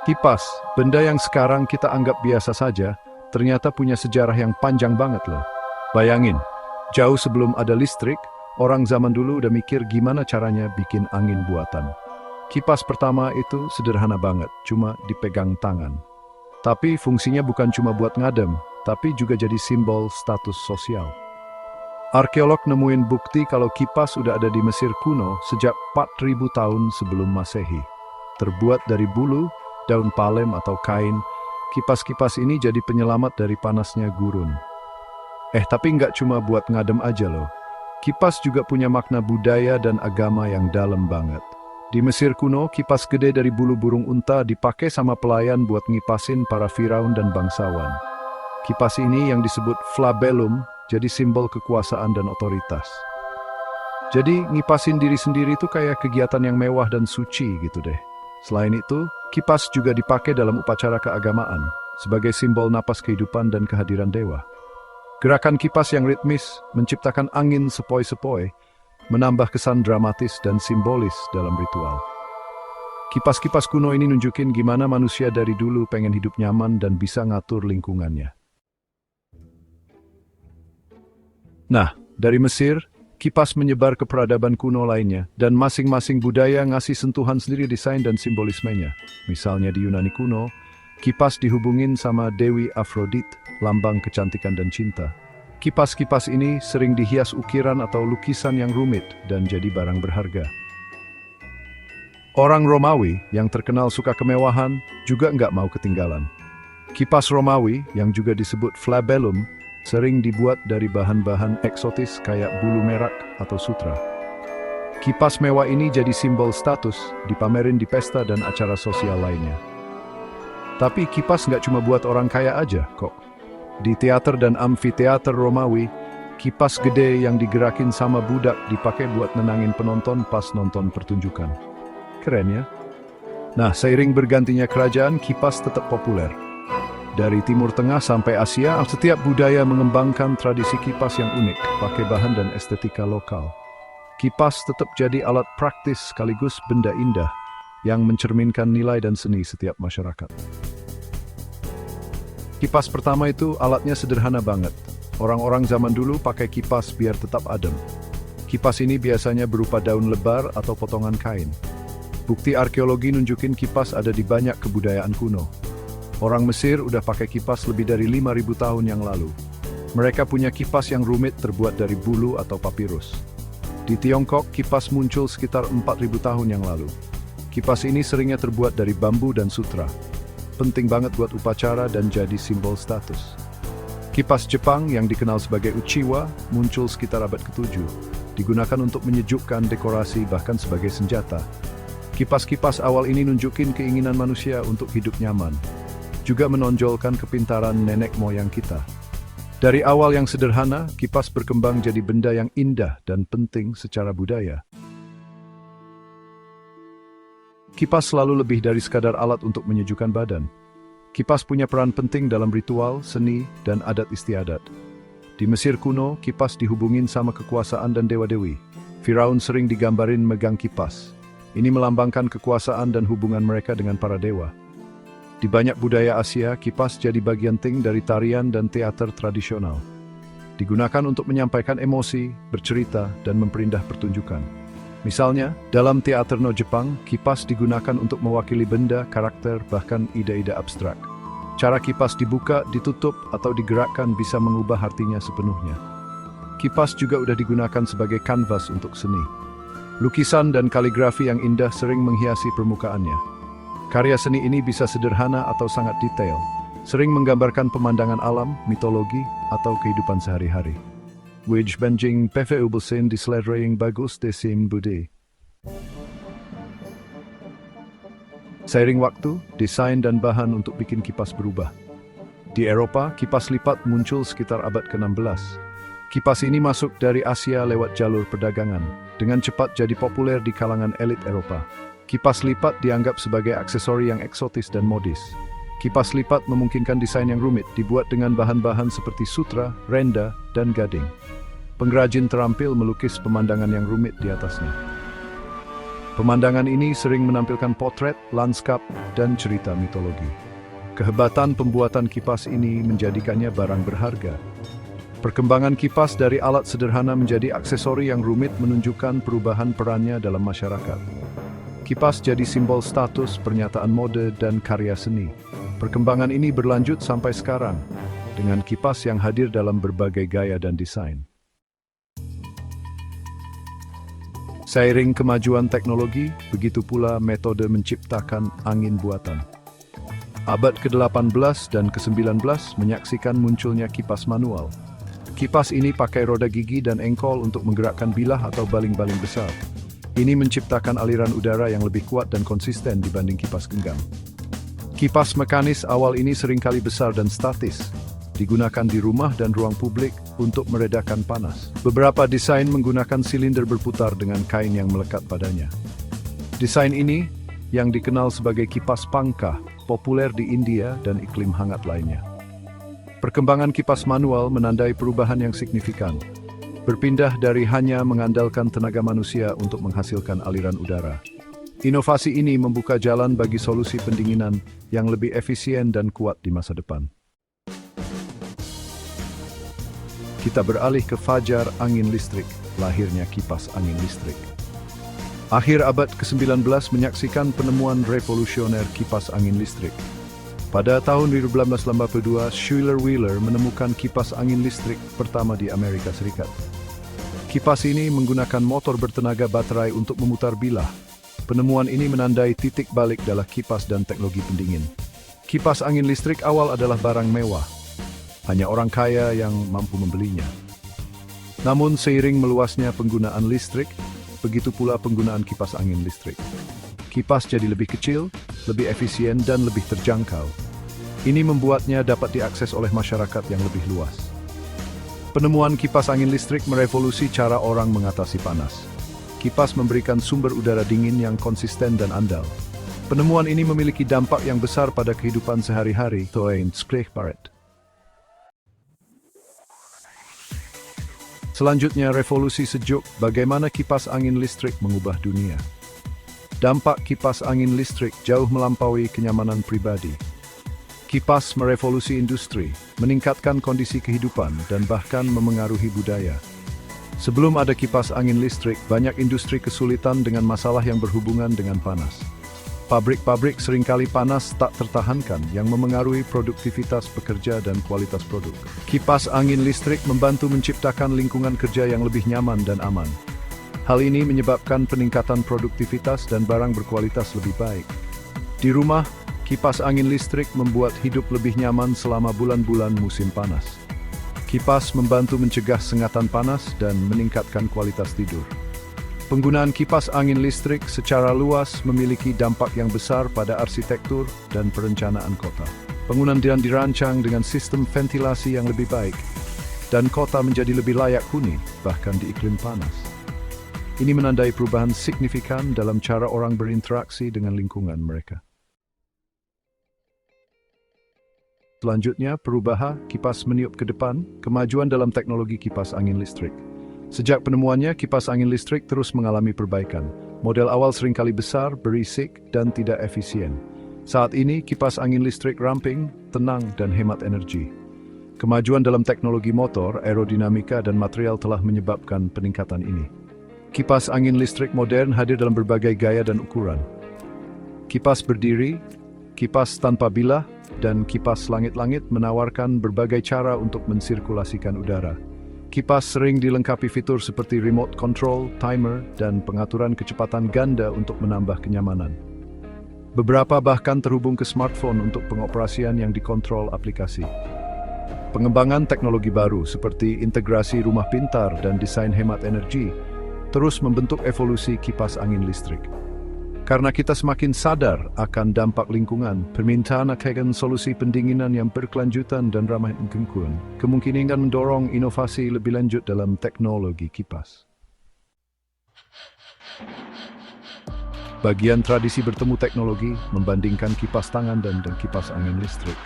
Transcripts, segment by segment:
Kipas, benda yang sekarang kita anggap biasa saja, ternyata punya sejarah yang panjang banget loh. Bayangin, jauh sebelum ada listrik, orang zaman dulu udah mikir gimana caranya bikin angin buatan. Kipas pertama itu sederhana banget, cuma dipegang tangan. Tapi fungsinya bukan cuma buat ngadem, tapi juga jadi simbol status sosial. Arkeolog nemuin bukti kalau kipas udah ada di Mesir kuno sejak 4000 tahun sebelum Masehi. Terbuat dari bulu, daun palem atau kain, kipas-kipas ini jadi penyelamat dari panasnya gurun. Tapi nggak cuma buat ngadem aja loh. Kipas juga punya makna budaya dan agama yang dalam banget. Di Mesir kuno, kipas gede dari bulu burung unta dipakai sama pelayan buat ngipasin para firaun dan bangsawan. Kipas ini yang disebut flabellum, jadi simbol kekuasaan dan otoritas. Jadi ngipasin diri sendiri itu kayak kegiatan yang mewah dan suci gitu deh. Selain itu, kipas juga dipakai dalam upacara keagamaan, sebagai simbol napas kehidupan dan kehadiran dewa. Gerakan kipas yang ritmis, menciptakan angin sepoi-sepoi, menambah kesan dramatis dan simbolis dalam ritual. Kipas-kipas kuno ini nunjukin gimana manusia dari dulu pengen hidup nyaman dan bisa ngatur lingkungannya. Nah, dari Mesir, kipas menyebar ke peradaban kuno lainnya, dan masing-masing budaya ngasih sentuhan sendiri desain dan simbolismenya. Misalnya di Yunani kuno, kipas dihubungin sama Dewi Aphrodite, lambang kecantikan dan cinta. Kipas-kipas ini sering dihias ukiran atau lukisan yang rumit dan jadi barang berharga. Orang Romawi yang terkenal suka kemewahan juga nggak mau ketinggalan. Kipas Romawi, yang juga disebut flabellum, sering dibuat dari bahan-bahan eksotis kayak bulu merak atau sutra. Kipas mewah ini jadi simbol status, dipamerin di pesta dan acara sosial lainnya. Tapi kipas nggak cuma buat orang kaya aja kok. Di teater dan amfiteater Romawi, kipas gede yang digerakin sama budak dipakai buat nenangin penonton pas nonton pertunjukan. Keren ya? Nah, seiring bergantinya kerajaan, kipas tetap populer. Dari Timur Tengah sampai Asia, setiap budaya mengembangkan tradisi kipas yang unik, pakai bahan dan estetika lokal. Kipas tetap jadi alat praktis sekaligus benda indah yang mencerminkan nilai dan seni setiap masyarakat. Kipas pertama itu alatnya sederhana banget. Orang-orang zaman dulu pakai kipas biar tetap adem. Kipas ini biasanya berupa daun lebar atau potongan kain. Bukti arkeologi nunjukin kipas ada di banyak kebudayaan kuno. Orang Mesir udah pakai kipas lebih dari 5.000 tahun yang lalu. Mereka punya kipas yang rumit terbuat dari bulu atau papirus. Di Tiongkok, kipas muncul sekitar 4.000 tahun yang lalu. Kipas ini seringnya terbuat dari bambu dan sutra. Penting banget buat upacara dan jadi simbol status. Kipas Jepang yang dikenal sebagai uchiwa muncul sekitar abad ke-7. Digunakan untuk menyejukkan dekorasi bahkan sebagai senjata. Kipas-kipas awal ini nunjukin keinginan manusia untuk hidup nyaman. Juga menonjolkan kepintaran nenek moyang kita. Dari awal yang sederhana, kipas berkembang jadi benda yang indah dan penting secara budaya. Kipas selalu lebih dari sekadar alat untuk menyejukkan badan. Kipas punya peran penting dalam ritual, seni, dan adat istiadat. Di Mesir kuno, kipas dihubungin sama kekuasaan dan dewa-dewi. Firaun sering digambarin megang kipas. Ini melambangkan kekuasaan dan hubungan mereka dengan para dewa. Di banyak budaya Asia, kipas jadi bagian penting dari tarian dan teater tradisional. Digunakan untuk menyampaikan emosi, bercerita, dan memperindah pertunjukan. Misalnya, dalam teater no Jepang, kipas digunakan untuk mewakili benda, karakter, bahkan ide-ide abstrak. Cara kipas dibuka, ditutup, atau digerakkan bisa mengubah artinya sepenuhnya. Kipas juga udah digunakan sebagai kanvas untuk seni. Lukisan dan kaligrafi yang indah sering menghiasi permukaannya. Karya seni ini bisa sederhana atau sangat detail, sering menggambarkan pemandangan alam, mitologi, atau kehidupan sehari-hari. Wij benjing PVU belsin di sledering bagus desim budi. Seiring waktu, desain dan bahan untuk bikin kipas berubah. Di Eropa, kipas lipat muncul sekitar abad ke-16. Kipas ini masuk dari Asia lewat jalur perdagangan, dengan cepat jadi populer di kalangan elit Eropa. Kipas lipat dianggap sebagai aksesori yang eksotis dan modis. Kipas lipat memungkinkan desain yang rumit, dibuat dengan bahan-bahan seperti sutra, renda, dan gading. Pengrajin terampil melukis pemandangan yang rumit di atasnya. Pemandangan ini sering menampilkan potret, lanskap, dan cerita mitologi. Kehebatan pembuatan kipas ini menjadikannya barang berharga. Perkembangan kipas dari alat sederhana menjadi aksesori yang rumit menunjukkan perubahan perannya dalam masyarakat. Kipas jadi simbol status, pernyataan mode, dan karya seni. Perkembangan ini berlanjut sampai sekarang, dengan kipas yang hadir dalam berbagai gaya dan desain. Seiring kemajuan teknologi, begitu pula metode menciptakan angin buatan. Abad ke-18 dan ke-19 menyaksikan munculnya kipas manual. Kipas ini pakai roda gigi dan engkol untuk menggerakkan bilah atau baling-baling besar. Ini menciptakan aliran udara yang lebih kuat dan konsisten dibanding kipas genggam. Kipas mekanis awal ini seringkali besar dan statis, digunakan di rumah dan ruang publik untuk meredakan panas. Beberapa desain menggunakan silinder berputar dengan kain yang melekat padanya. Desain ini, yang dikenal sebagai kipas pangkah, populer di India dan iklim hangat lainnya. Perkembangan kipas manual menandai perubahan yang signifikan, berpindah dari hanya mengandalkan tenaga manusia untuk menghasilkan aliran udara. Inovasi ini membuka jalan bagi solusi pendinginan yang lebih efisien dan kuat di masa depan. Kita beralih ke fajar angin listrik, lahirnya kipas angin listrik. Akhir abad ke-19 menyaksikan penemuan revolusioner kipas angin listrik. Pada tahun 1882, Schuyler-Wheeler menemukan kipas angin listrik pertama di Amerika Serikat. Kipas ini menggunakan motor bertenaga baterai untuk memutar bilah. Penemuan ini menandai titik balik dalam kipas dan teknologi pendingin. Kipas angin listrik awal adalah barang mewah. Hanya orang kaya yang mampu membelinya. Namun seiring meluasnya penggunaan listrik, begitu pula penggunaan kipas angin listrik. Kipas jadi lebih kecil, lebih efisien, dan lebih terjangkau. Ini membuatnya dapat diakses oleh masyarakat yang lebih luas. Penemuan kipas angin listrik merevolusi cara orang mengatasi panas. Kipas memberikan sumber udara dingin yang konsisten dan andal. Penemuan ini memiliki dampak yang besar pada kehidupan sehari-hari. Selanjutnya, revolusi sejuk, bagaimana kipas angin listrik mengubah dunia. Dampak kipas angin listrik jauh melampaui kenyamanan pribadi. Kipas merevolusi industri, meningkatkan kondisi kehidupan, dan bahkan memengaruhi budaya. Sebelum ada kipas angin listrik, banyak industri kesulitan dengan masalah yang berhubungan dengan panas. Pabrik-pabrik seringkali panas tak tertahankan yang memengaruhi produktivitas pekerja dan kualitas produk. Kipas angin listrik membantu menciptakan lingkungan kerja yang lebih nyaman dan aman. Hal ini menyebabkan peningkatan produktivitas dan barang berkualitas lebih baik. Di rumah, kipas angin listrik membuat hidup lebih nyaman selama bulan-bulan musim panas. Kipas membantu mencegah sengatan panas dan meningkatkan kualitas tidur. Penggunaan kipas angin listrik secara luas memiliki dampak yang besar pada arsitektur dan perencanaan kota. Bangunan dirancang dengan sistem ventilasi yang lebih baik, dan kota menjadi lebih layak huni, bahkan di iklim panas. Ini menandai perubahan signifikan dalam cara orang berinteraksi dengan lingkungan mereka. Selanjutnya, perubahan kipas meniup ke depan, kemajuan dalam teknologi kipas angin listrik. Sejak penemuannya, kipas angin listrik terus mengalami perbaikan. Model awal seringkali besar, berisik, dan tidak efisien. Saat ini, kipas angin listrik ramping, tenang, dan hemat energi. Kemajuan dalam teknologi motor, aerodinamika, dan material telah menyebabkan peningkatan ini. Kipas angin listrik modern hadir dalam berbagai gaya dan ukuran. Kipas berdiri, kipas tanpa bilah, dan kipas langit-langit menawarkan berbagai cara untuk mensirkulasikan udara. Kipas sering dilengkapi fitur seperti remote control, timer, dan pengaturan kecepatan ganda untuk menambah kenyamanan. Beberapa bahkan terhubung ke smartphone untuk pengoperasian yang dikontrol aplikasi. Pengembangan teknologi baru seperti integrasi rumah pintar dan desain hemat energi terus membentuk evolusi kipas angin listrik. Karena kita semakin sadar akan dampak lingkungan, permintaan akan solusi pendinginan yang berkelanjutan dan ramah lingkungan kemungkinan mendorong inovasi lebih lanjut dalam teknologi kipas. Bagian tradisi bertemu teknologi membandingkan kipas tangan dan kipas angin listrik.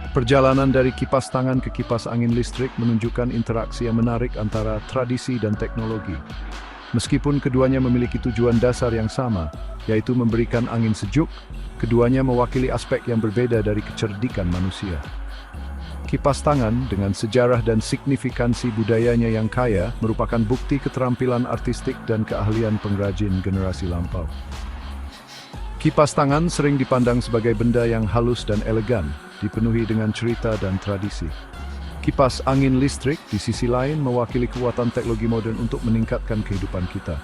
Perjalanan dari kipas tangan ke kipas angin listrik menunjukkan interaksi yang menarik antara tradisi dan teknologi. Meskipun keduanya memiliki tujuan dasar yang sama, yaitu memberikan angin sejuk, keduanya mewakili aspek yang berbeda dari kecerdikan manusia. Kipas tangan dengan sejarah dan signifikansi budayanya yang kaya merupakan bukti keterampilan artistik dan keahlian pengrajin generasi lampau. Kipas tangan sering dipandang sebagai benda yang halus dan elegan, dipenuhi dengan cerita dan tradisi. Kipas angin listrik di sisi lain mewakili kekuatan teknologi modern untuk meningkatkan kehidupan kita.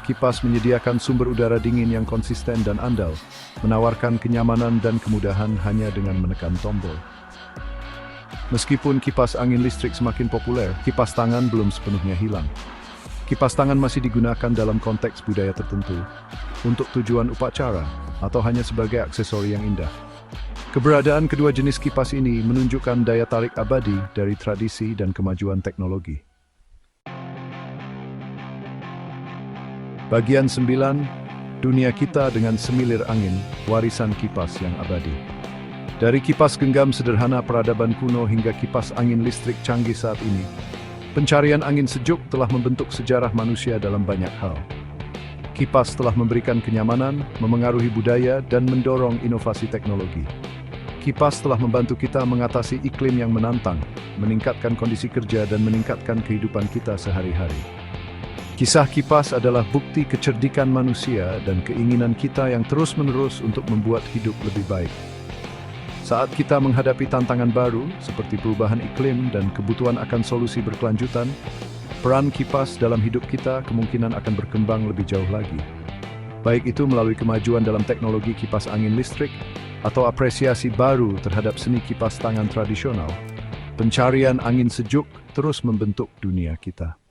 Kipas menyediakan sumber udara dingin yang konsisten dan andal, menawarkan kenyamanan dan kemudahan hanya dengan menekan tombol. Meskipun kipas angin listrik semakin populer, kipas tangan belum sepenuhnya hilang. Kipas tangan masih digunakan dalam konteks budaya tertentu, untuk tujuan upacara, atau hanya sebagai aksesori yang indah. Keberadaan kedua jenis kipas ini menunjukkan daya tarik abadi dari tradisi dan kemajuan teknologi. Bagian 9, dunia kita dengan semilir angin, warisan kipas yang abadi. Dari kipas genggam sederhana peradaban kuno hingga kipas angin listrik canggih saat ini, pencarian angin sejuk telah membentuk sejarah manusia dalam banyak hal. Kipas telah memberikan kenyamanan, memengaruhi budaya, dan mendorong inovasi teknologi. Kipas telah membantu kita mengatasi iklim yang menantang, meningkatkan kondisi kerja, dan meningkatkan kehidupan kita sehari-hari. Kisah kipas adalah bukti kecerdikan manusia dan keinginan kita yang terus-menerus untuk membuat hidup lebih baik. Saat kita menghadapi tantangan baru, seperti perubahan iklim dan kebutuhan akan solusi berkelanjutan, peran kipas dalam hidup kita kemungkinan akan berkembang lebih jauh lagi. Baik itu melalui kemajuan dalam teknologi kipas angin listrik, atau apresiasi baru terhadap seni kipas tangan tradisional, pencarian angin sejuk terus membentuk dunia kita.